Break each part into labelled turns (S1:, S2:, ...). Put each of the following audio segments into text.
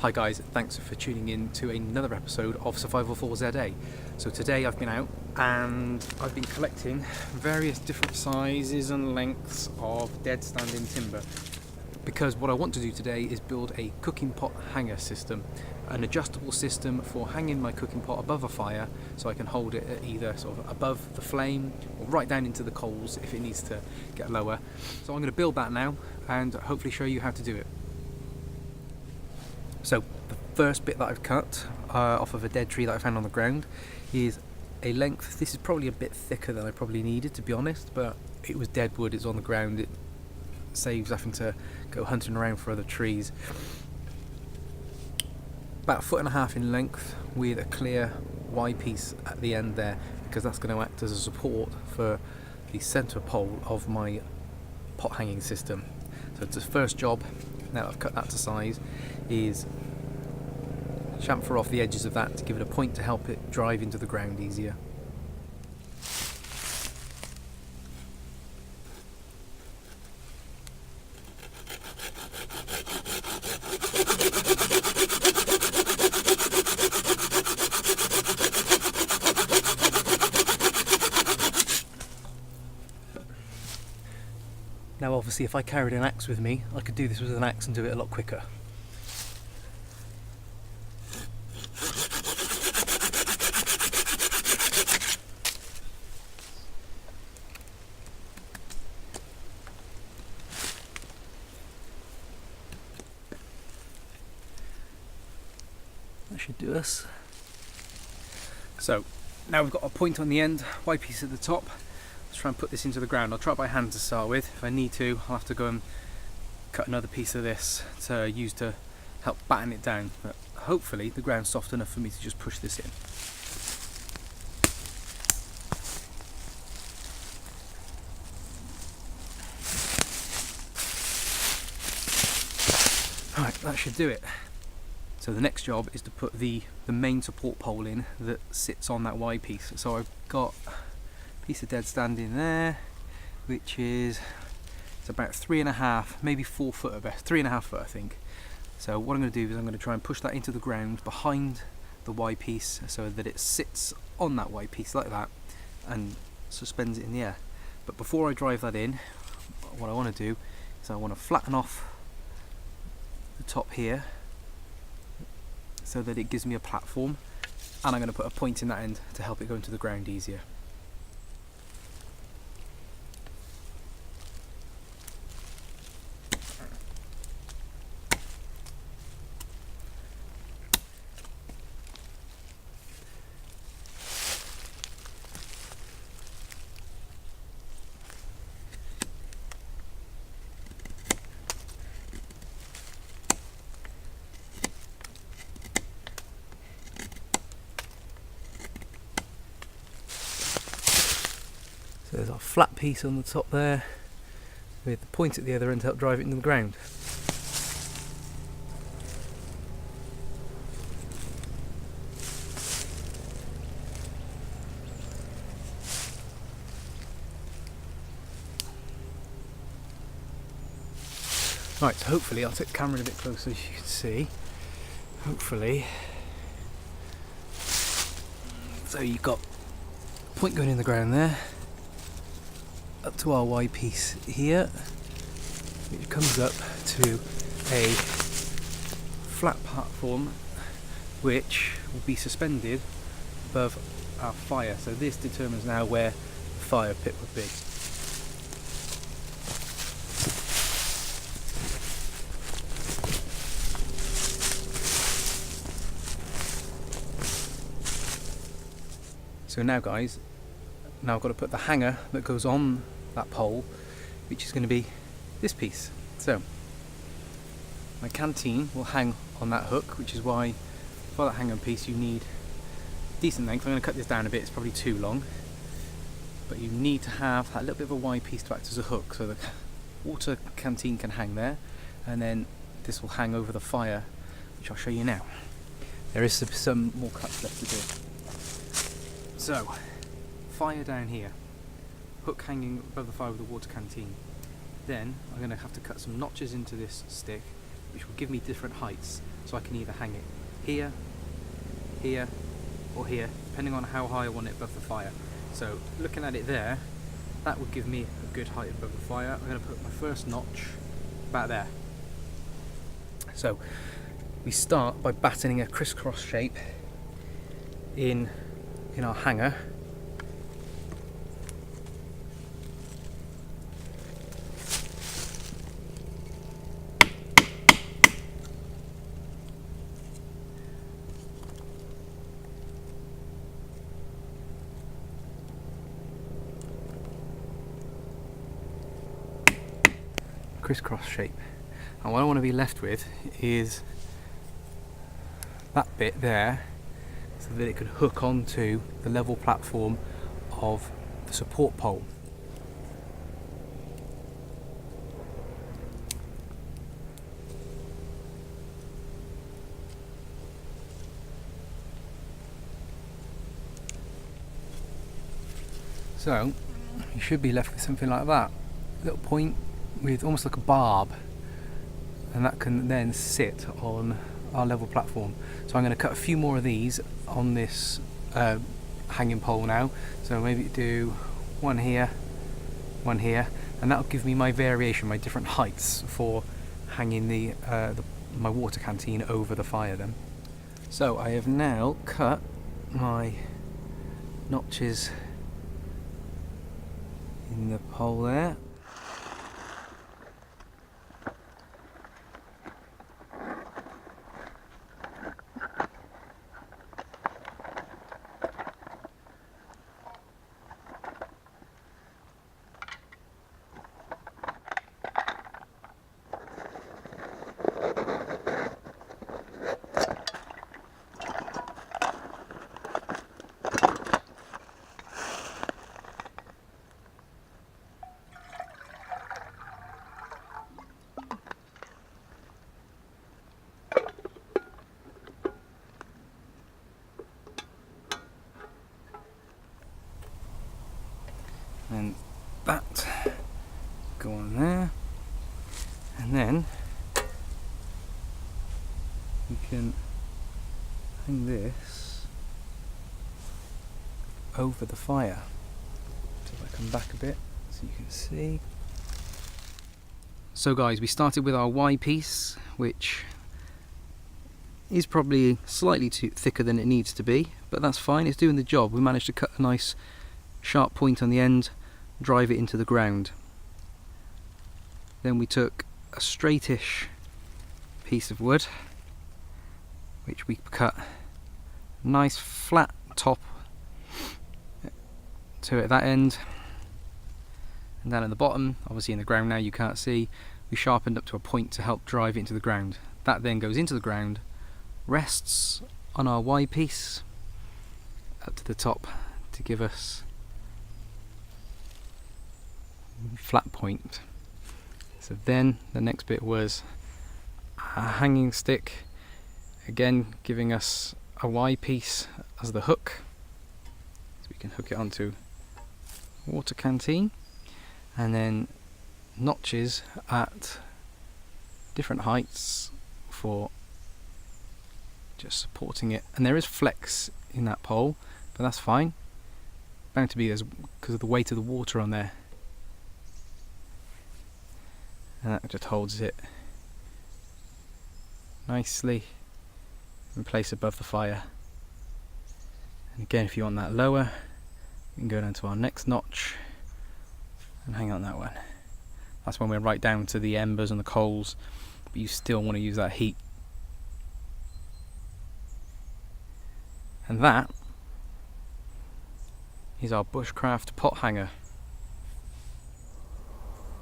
S1: Hi guys, thanks for tuning in to another episode of Survival 4ZA. So today I've been out and I've been collecting various different sizes and lengths of dead standing timber, because what I want to do today is build a cooking pot hanger system, an adjustable system for hanging my cooking pot above a fire so I can hold it at either sort of above the flame or right down into the coals if it needs to get lower. So I'm going to build that now and hopefully show you how to do it. So the first bit that I've cut off of a dead tree that I found on the ground is a length. This is probably a bit thicker than I probably needed, to be honest, but it was dead wood, it's on the ground, it saves having to go hunting around for other trees. About 1.5 foot in length with a clear Y piece at the end there, because that's going to act as a support for the centre pole of my pot hanging system. So it's the first job, now that I've cut that to size, is chamfer off the edges of that to give it a point to help it drive into the ground easier. Now obviously if I carried an axe with me, I could do this with an axe and do it a lot quicker. That should do us. So now we've got a point on the end, Y piece at the top. Let's try and put this into the ground. I'll try it by hand to start with. If I need to, I'll have to go and cut another piece of this to use to help batten it down. But hopefully the ground's soft enough for me to just push this in. Right, that should do it. So the next job is to put the main support pole in that sits on that Y piece. So I've got a piece of dead standing there, which is, it's about 3.5, maybe 4 foot at best, 3.5 foot I think. So what I'm going to do is I'm going to try and push that into the ground behind the Y piece so that it sits on that Y piece like that and suspends it in the air. But before I drive that in, what I want to do is I want to flatten off the top here so that it gives me a platform, and I'm going to put a point in that end to help it go into the ground easier. So there's our flat piece on the top there, with the point at the other end to help drive it into the ground. Right, so hopefully, I'll take the camera a bit closer as you can see. Hopefully. So you've got a point going in the ground there, up to our Y piece here, which comes up to a flat platform which will be suspended above our fire. So this determines now where the fire pit would be. So now guys, now I've got to put the hanger that goes on that pole, which is going to be this piece. So my canteen will hang on that hook, which is why for that hanger piece you need decent length. I'm going to cut this down a bit, it's probably too long, but you need to have that little bit of a Y piece to act as a hook so the water canteen can hang there, and then this will hang over the fire, which I'll show you now. There is some more cuts left to do. So fire down here, hook hanging above the fire with the water canteen. Then I'm going to have to cut some notches into this stick which will give me different heights, so I can either hang it here, here, or here, depending on how high I want it above the fire. So looking at it there, that would give me a good height above the fire. I'm going to put my first notch about there. So we start by battening a crisscross shape in our hanger. Crisscross shape, and what I want to be left with is that bit there, so that it can hook onto the level platform of the support pole. So you should be left with something like that, a little point with almost like a barb, and that can then sit on our level platform. So I'm going to cut a few more of these on this hanging pole now. So maybe do one here, and that'll give me my variation, my different heights for hanging my water canteen over the fire then. So I have now cut my notches in the pole there. And that go on there, and then we can hang this over the fire. So if I come back a bit so you can see. So guys, we started with our Y piece, which is probably slightly too thicker than it needs to be, but that's fine, it's doing the job. We managed to cut a nice sharp point on the end, drive it into the ground. Then we took a straightish piece of wood, which we cut a nice flat top to it at that end, and down at the bottom, obviously in the ground now you can't see, we sharpened up to a point to help drive it into the ground. That then goes into the ground, rests on our Y piece up to the top to give us flat point. So then the next bit was a hanging stick, again giving us a Y piece as the hook, so we can hook it onto water canteen, and then notches at different heights for just supporting it. And there is flex in that pole, but that's fine, bound to be there because of the weight of the water on there. And that just holds it nicely in place above the fire. And again, if you want that lower, we can go down to our next notch and hang on that one. That's when we're right down to the embers and the coals, but you still want to use that heat. And that is our Bushcraft Pot Hanger.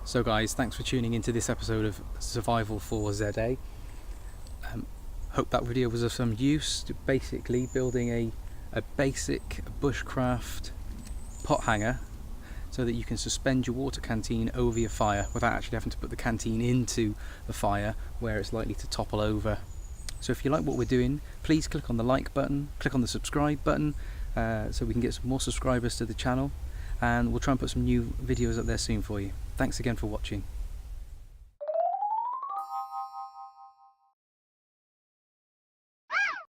S1: So guys, thanks for tuning into this episode of Survival for ZA. Hope that video was of some use. Basically building a basic bushcraft pot hanger so that you can suspend your water canteen over your fire without actually having to put the canteen into the fire where it's likely to topple over. So if you like what we're doing, please click on the like button, click on the subscribe button, so we can get some more subscribers to the channel, and we'll try and put some new videos up there soon for you. Thanks again for watching.